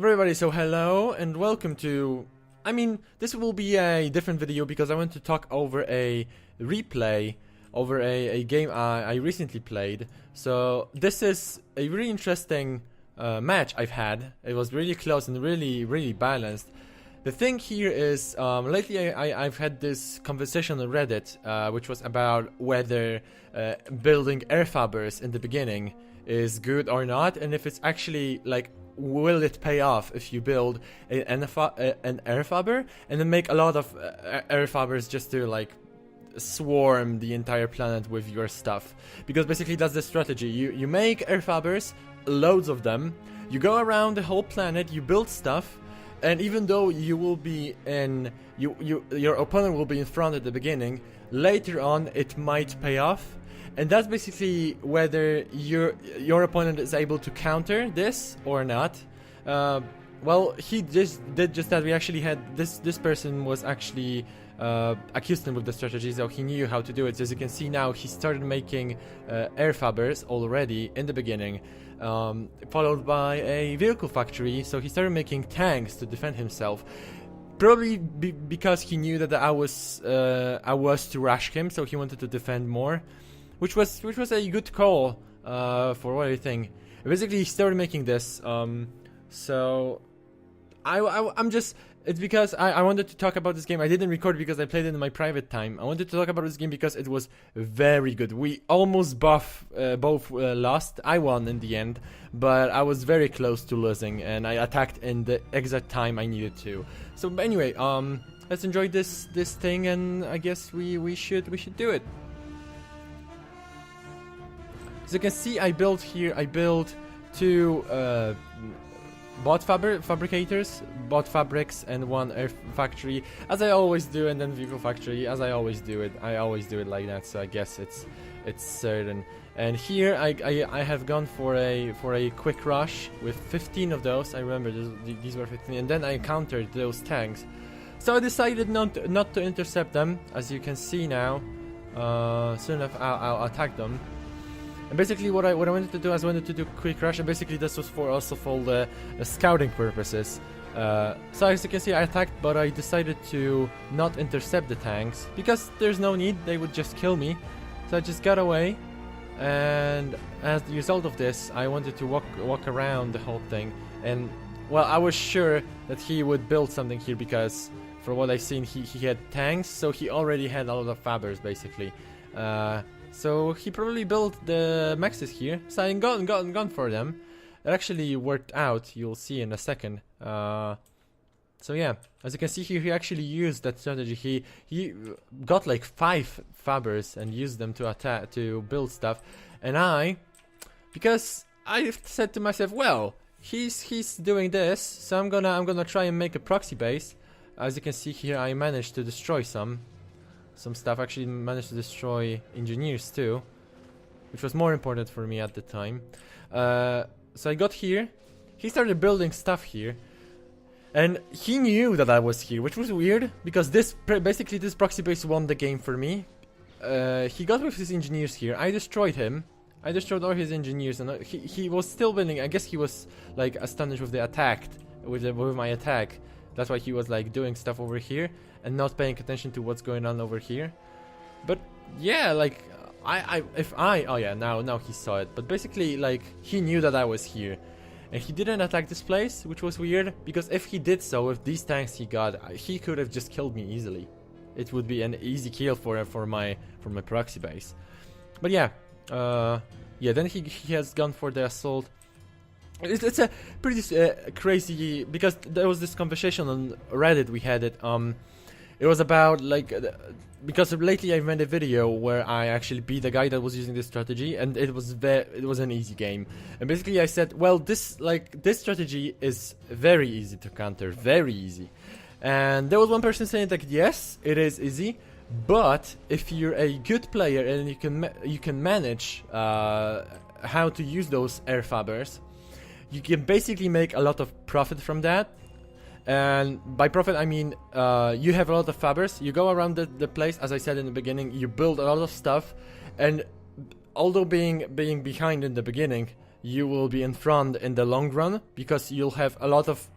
Everybody, so hello and welcome to... this will be a different video because I want to talk over a replay over a game I recently played. So this is a really interesting match I've had. It was really close and really balanced. The thing here is, lately I've had this conversation on Reddit, which was about whether building air fabbers in the beginning is good or not, and if it's actually like, will it pay off if you build an air fabber and then make a lot of air fabbers just to like swarm the entire planet with your stuff? Because basically that's the strategy. You make air fabbers, loads of them, you go around the whole planet, you build stuff, and even though you will be in your opponent will be in front at the beginning, later on it might pay off. And that's basically whether your opponent is able to counter this or not. Well, he just did just that. We actually had this person was actually accused him with the strategy, so he knew how to do it. So as you can see now, he started making air fabbers already in the beginning, followed by a vehicle factory. So he started making tanks to defend himself. Probably because he knew that I was to rush him, so he wanted to defend more. Which was a good call for what I think. Basically, he started making this. So I'm just. It's because I wanted to talk about this game. I didn't record because I played it in my private time. I wanted to talk about this game because it was very good. We almost both lost. I won in the end, but I was very close to losing, and I attacked in the exact time I needed to. So anyway, let's enjoy this thing, and I guess we should do it. As you can see, I built two bot fabricators, bot fabrics, and one air factory, as I always do, and then vehicle factory, as I always do it. I always do it like that, so I guess it's certain. And here I have gone for a quick rush with 15 of those. I remember these were 15, and then I countered those tanks. So I decided not to intercept them. As you can see now, soon enough I'll attack them. And basically what I wanted to do is I wanted to do quick rush, and basically this was also for the scouting purposes. So as you can see, I attacked, but I decided to not intercept the tanks because there's no need, they would just kill me. So I just got away, and as the result of this, I wanted to walk around the whole thing. And well, I was sure that he would build something here because for what I've seen, he had tanks, so he already had a lot of fabbers basically. So he probably built the maxes here, so I gone for them. It actually worked out, you'll see in a second. So yeah, as you can see here, he actually used that strategy. He got like 5 fabbers and used them to build stuff. And because I said to myself, well, he's doing this, so I'm gonna try and make a proxy base. As you can see here, I managed to destroy some stuff. Actually managed to destroy engineers too, which was more important for me at the time. So I got here, he started building stuff here, and he knew that I was here, which was weird because basically this proxy base won the game for me. He got with his engineers here, I destroyed him, I destroyed all his engineers, and he was still building. I guess he was like astonished with the attack, with my attack. That's why he was like doing stuff over here and not paying attention to what's going on over here. But yeah, like oh yeah, now he saw it. But basically, like, he knew that I was here, and he didn't attack this place, which was weird because if he did so with these tanks he got, he could have just killed me easily. It would be an easy kill for my proxy base. But yeah, yeah. Then he has gone for the assault. It's a pretty crazy, because there was this conversation on Reddit. We had it. It was about like because lately I made a video where I actually beat the guy that was using this strategy, and it was an easy game. And basically I said, well, this strategy is very easy to counter, very easy. And there was one person saying like, yes, it is easy, but if you're a good player and you can manage how to use those air fabbers, you can basically make a lot of profit from that. And by profit I mean you have a lot of fabbers, you go around the place, as I said in the beginning, you build a lot of stuff, and although being behind in the beginning, you will be in front in the long run, because you'll have a lot of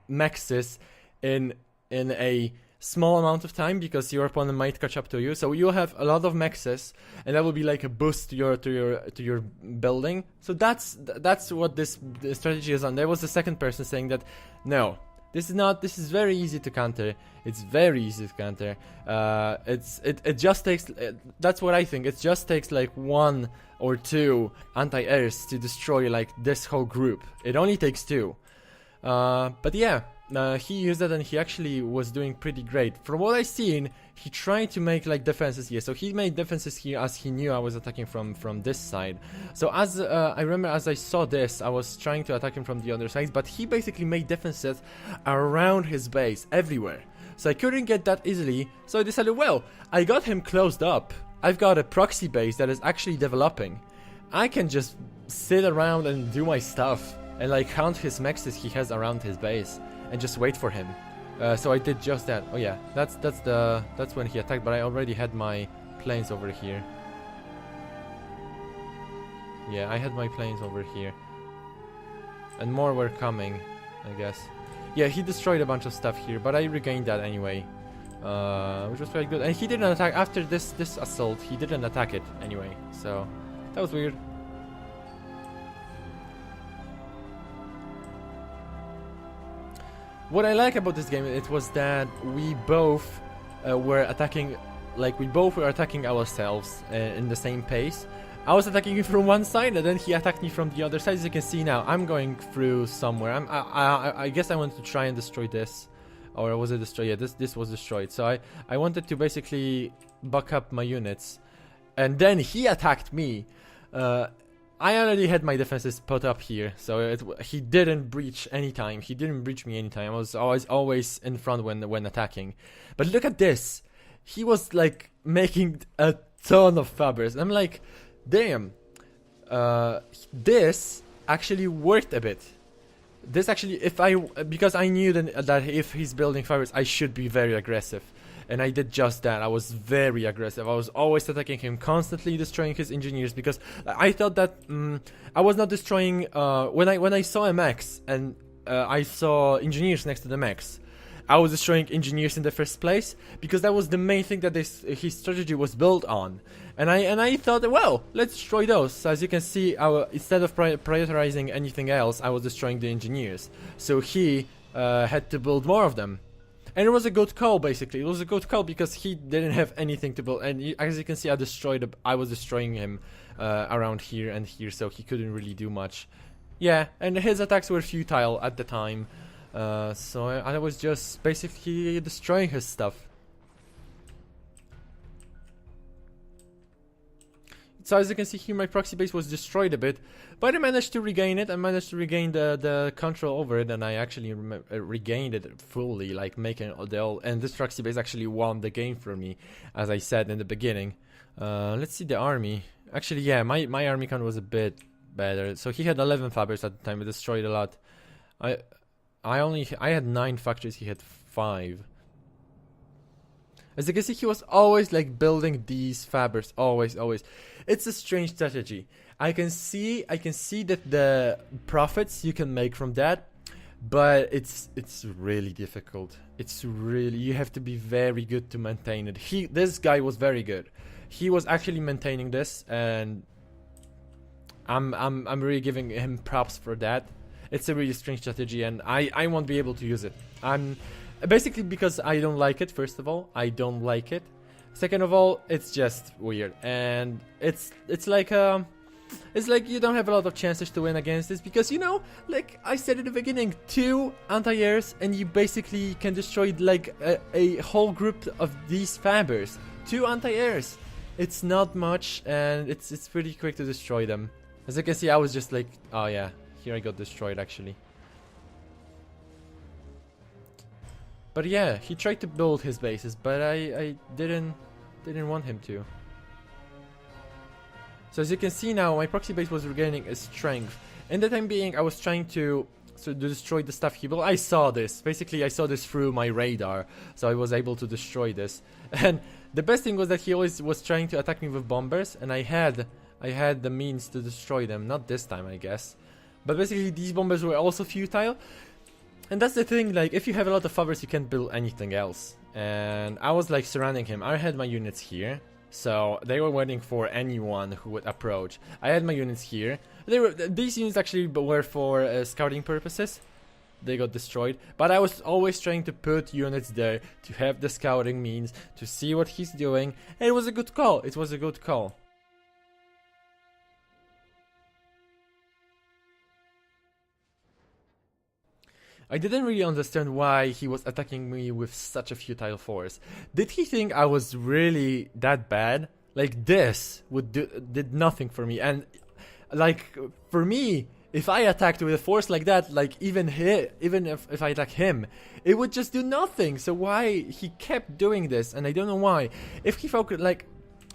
mexes in a small amount of time, because your opponent might catch up to you. So you'll have a lot of mexes, and that will be like a boost to your building. So that's what this strategy is on. There was the second person saying that no, this is very easy to counter. It's very easy to counter. It just takes, that's what I think. It just takes like 1 or 2 anti-airs to destroy like this whole group. It only takes 2. But yeah, he used it and he actually was doing pretty great. From what I've seen, he tried to make like defenses here. So he made defenses here as he knew I was attacking from this side. So as I remember, as I saw this, I was trying to attack him from the other side, but he basically made defenses around his base everywhere. So I couldn't get that easily. So I decided, well, I got him closed up. I've got a proxy base that is actually developing. I can just sit around and do my stuff and like count his mexes he has around his base and just wait for him. So I did just that. Oh yeah, that's when he attacked, but I already had my planes over here. Yeah, I had my planes over here. And more were coming, I guess. Yeah, he destroyed a bunch of stuff here, but I regained that anyway. Which was very good. And he didn't attack after this assault. He didn't attack it anyway. So that was weird. What I like about this game, it was that we both were attacking, like we both were attacking ourselves in the same pace. I was attacking him from one side, and then he attacked me from the other side. As you can see now, I'm going through somewhere. I guess I wanted to try and destroy this, or was it destroyed? Yeah, this was destroyed. So I wanted to basically buck up my units, and then he attacked me. I already had my defenses put up here, so he didn't breach anytime. He didn't breach me anytime. I was always in front when attacking. But look at this. He was like making a ton of fabbers. I'm like, damn. This actually worked a bit. This actually, because I knew that if he's building fabbers, I should be very aggressive. And I did just that. I was very aggressive. I was always attacking him, constantly destroying his engineers, because I thought that I was not destroying. When I saw a mechs and I saw engineers next to the mechs, I was destroying engineers in the first place, because that was the main thing that his strategy was built on. And I thought, well, let's destroy those. So as you can see, instead of prioritizing anything else, I was destroying the engineers. So he had to build more of them. And it was a good call, basically. It was a good call because he didn't have anything to build. And as you can see, I was destroying him around here and here, so he couldn't really do much. Yeah, and his attacks were futile at the time. So I was just basically destroying his stuff. So as you can see here, my proxy base was destroyed a bit, but I managed to regain it. I managed to regain the control over it, and I actually regained it fully, like making and this proxy base actually won the game for me, as I said in the beginning. Let's see the army. Actually, yeah, my army count was a bit better. So he had 11 fabbers at the time. It destroyed a lot. I had 9 factories. He had 5. As you can see, he was always like building these fabbers, always. It's a strange strategy. I can see that the profits you can make from that, but it's really difficult. You have to be very good to maintain it. This guy was very good. He was actually maintaining this, and I'm really giving him props for that. It's a really strange strategy, and I won't be able to use it. Basically because I don't like it. First of all, I don't like it. Second of all, it's just weird, and it's like you don't have a lot of chances to win against this, because, you know, like I said at the beginning, 2 anti-airs and you basically can destroy like a whole group of these fabbers. 2 anti-airs. It's not much, and it's pretty quick to destroy them. As you can see, I was just like, oh yeah, here I got destroyed actually. But yeah, he tried to build his bases, but I didn't want him to. So as you can see now, my proxy base was regaining its strength. In the time being, I was trying to destroy the stuff he built. I saw this. Basically, I saw this through my radar, so I was able to destroy this. And the best thing was that he always was trying to attack me with bombers, and I had I had the means to destroy them. Not this time, I guess. But basically, these bombers were also futile. And that's the thing, like, if you have a lot of fabbers, you can't build anything else. And I was, like, surrounding him. I had my units here. So, they were waiting for anyone who would approach. I had my units here. These units actually were for scouting purposes. They got destroyed. But I was always trying to put units there to have the scouting means, to see what he's doing. And it was a good call. It was a good call. I didn't really understand why he was attacking me with such a futile force. Did he think I was really that bad? Like, this did nothing for me. And like, for me, if I attacked with a force like that, like even if I attack him, it would just do nothing. So why he kept doing this? And I don't know why. If he focused, like,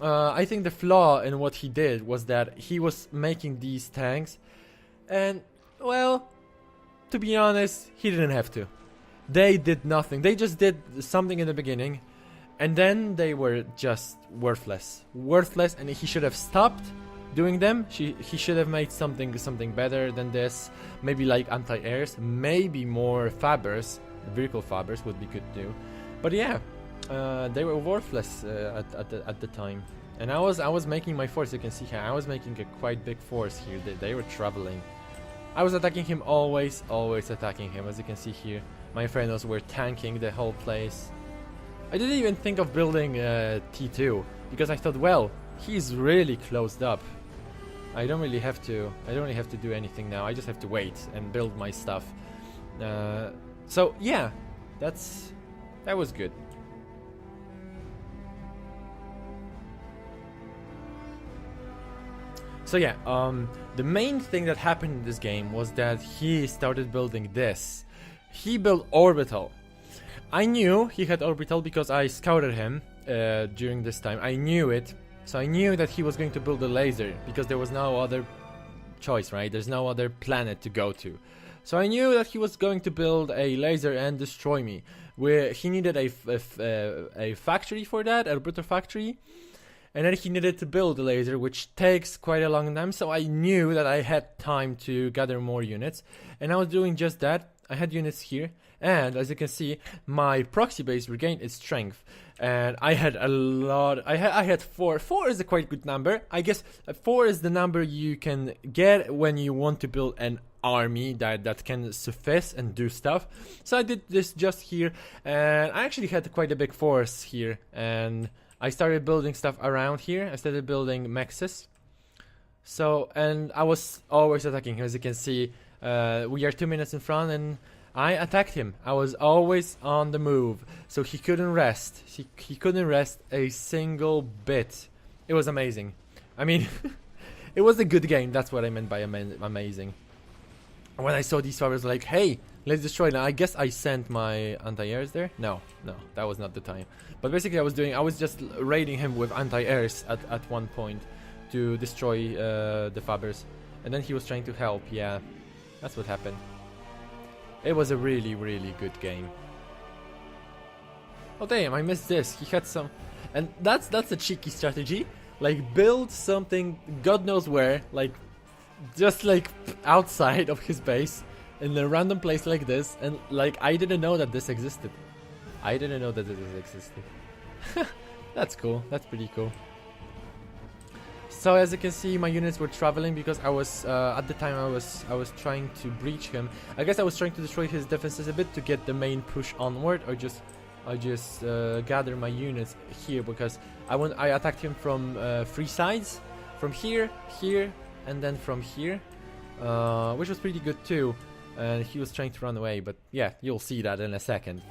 I think the flaw in what he did was that he was making these tanks, and well, to be honest, he didn't have to. They did nothing. They just did something in the beginning, and then they were just worthless. Worthless, and he should have stopped doing them. He should have made something better than this. Maybe like anti-airs, maybe more fabbers. Vehicle fabbers would be good too. But yeah, they were worthless at the time. And I was making my force. You can see here, I was making a quite big force here. They were traveling. I was attacking him, always attacking him. As you can see here, my Infernos were tanking the whole place. I didn't even think of building T2 because I thought, well, he's really closed up. I don't really have to do anything now. I just have to wait and build my stuff. So yeah, that was good. So yeah, the main thing that happened in this game was that he started building this. He built Orbital. I knew he had Orbital because I scouted him during this time. I knew it. So I knew that he was going to build a laser because there was no other choice, right? There's no other planet to go to. So I knew that he was going to build a laser and destroy me. Where he needed a factory for that, a Orbital factory. And then he needed to build a laser, which takes quite a long time, so I knew that I had time to gather more units. And I was doing just that. I had units here, and as you can see, my proxy base regained its strength. And I had a lot, I had 4. 4 is a quite good number. I guess 4 is the number you can get when you want to build an army that can suffice and do stuff. So I did this just here, and I actually had quite a big force here, and I started building stuff around here. I started building mexes. So, and I was always attacking him. As you can see, we are 2 minutes in front, and I attacked him. I was always on the move, so he couldn't rest. He couldn't rest a single bit. It was amazing. I mean, it was a good game. That's what I meant by amazing. When I saw these fabbers, like, hey, let's destroy them. I guess I sent my anti-airs there. No, that was not the time. But basically, I was just raiding him with anti-airs at one point to destroy the fabbers, and then he was trying to help. Yeah, that's what happened. It was a really, really good game. Oh damn! I missed this. He had some, and that's a cheeky strategy. Like, build something, God knows where, like just like outside of his base in a random place like this, and like I didn't know that this existed. I didn't know that this existed. That's cool. That's pretty cool. So as you can see, my units were traveling because I was at the time I was trying to breach him. I guess I was trying to destroy his defenses a bit to get the main push onward, or just gather my units here because I attacked him from 3 sides, from here, and then from here, which was pretty good too. And he was trying to run away, but yeah, you'll see that in a second.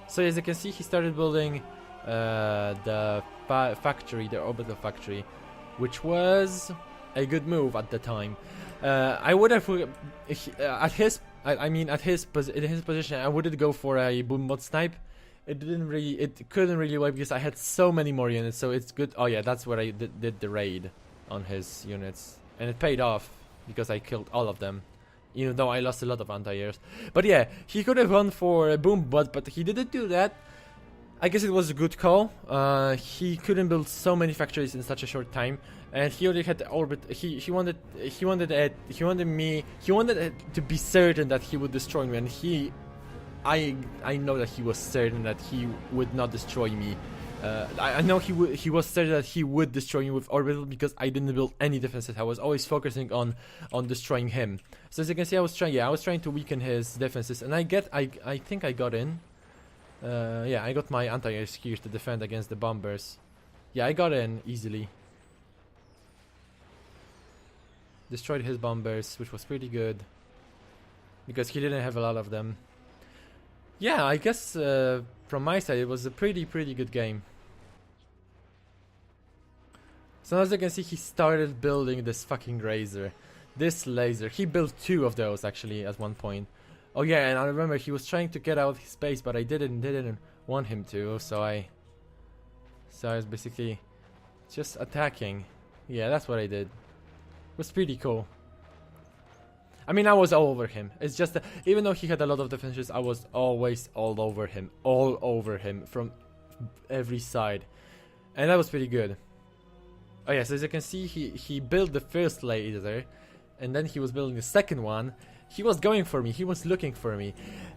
So as you can see, he started building the factory, the orbital factory, which was a good move at the time. I would have in his position, I wouldn't go for a boombot snipe. It couldn't really work because I had so many more units. So it's good. Oh yeah, that's where I did the raid on his units, and it paid off because I killed all of them, even though I lost a lot of anti-airs. But yeah, he could have gone for a boombot, but he didn't do that. I guess it was a good call. He couldn't build so many factories in such a short time, and he already had the orbit. He wanted it to be certain that he would destroy me, and I know that he was certain that he would not destroy me. I know he was certain that he would destroy me with orbital, because I didn't build any defenses. I was always focusing on destroying him. So as you can see, I was trying to weaken his defenses, and I think I got in. Yeah, I got my anti-air skiers to defend against the bombers. Yeah, I got in easily. Destroyed his bombers, which was pretty good, because he didn't have a lot of them. Yeah, I guess from my side it was a pretty good game. So as you can see, he started building this fucking laser. This laser. He built 2 of those actually at one point. Oh yeah, and I remember he was trying to get out of his base, but I didn't want him to, so I was basically just attacking. Yeah, that's what I did. It was pretty cool. I mean, I was all over him. It's just that even though he had a lot of defenses, I was always all over him from every side, and that was pretty good. Oh yes, as you can see, he built the first laser, and then he was building the second one. He was going for me. He was looking for me.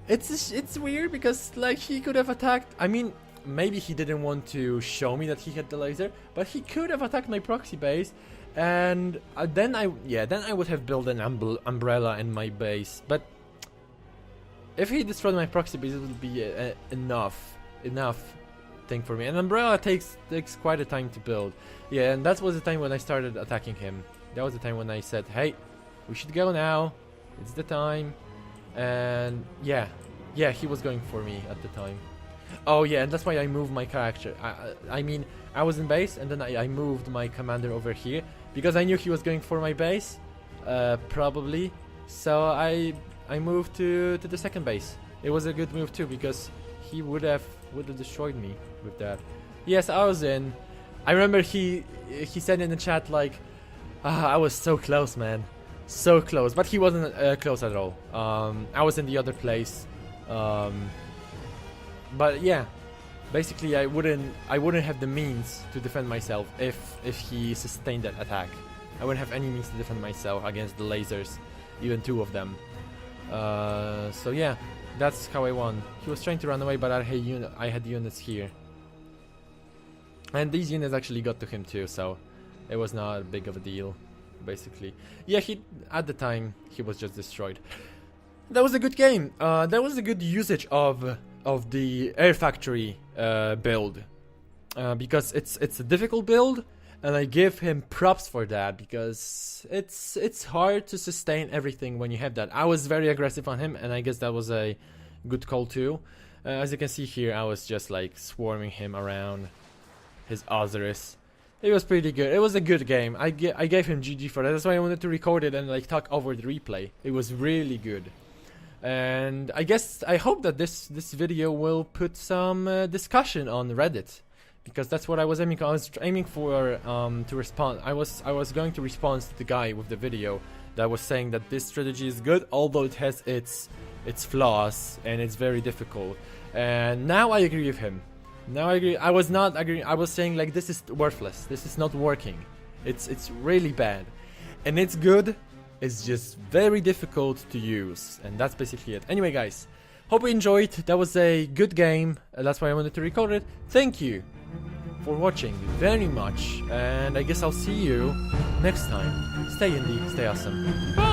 It's weird because like he could have attacked. I mean, maybe he didn't want to show me that he had the laser, but he could have attacked my proxy base, and then I would have built an umbrella in my base. But if he destroyed my proxy base, it would be enough thing for me. An umbrella takes quite a time to build. Yeah, and that was the time when I started attacking him. That was the time when I said, hey, we should go now. It's the time. And yeah, he was going for me at the time. Oh yeah, and that's why I moved my character. I mean, I was in base, and then I moved my commander over here because I knew he was going for my base, probably. So I moved to the second base. It was a good move too, because he would have destroyed me with that. Yes, I was in. I remember he said in the chat like, I was so close, man, so close. But he wasn't close at all. I was in the other place. But yeah, basically I wouldn't have the means to defend myself if he sustained that attack. I wouldn't have any means to defend myself against the lasers, even 2 of them. So yeah, that's how I won. He was trying to run away, but I had units here, and these units actually got to him too, so it was not big of a deal, basically. Yeah, at the time he was just destroyed. That was a good game. That was a good usage of the Air Factory build, because it's a difficult build, and I give him props for that, because it's hard to sustain everything when you have that. I was very aggressive on him, and I guess that was a good call too. As you can see here, I was just like swarming him around his Osiris. It was pretty good. It was a good game. I gave him GG for that. That's why I wanted to record it and like talk over the replay. It was really good. And I hope that this video will put some discussion on Reddit, because that's what I was aiming. I was aiming for to respond. I was going to respond to the guy with the video that was saying that this strategy is good, although it has its flaws and it's very difficult. And now I agree with him. Now I agree. I was not agreeing. I was saying like, this is worthless. This is not working. It's really bad, and it's good. It's just very difficult to use, and that's basically it. Anyway, guys, hope you enjoyed. That was a good game. That's why I wanted to record it. Thank you for watching very much, and I guess I'll see you next time. Stay indie, stay awesome. Bye!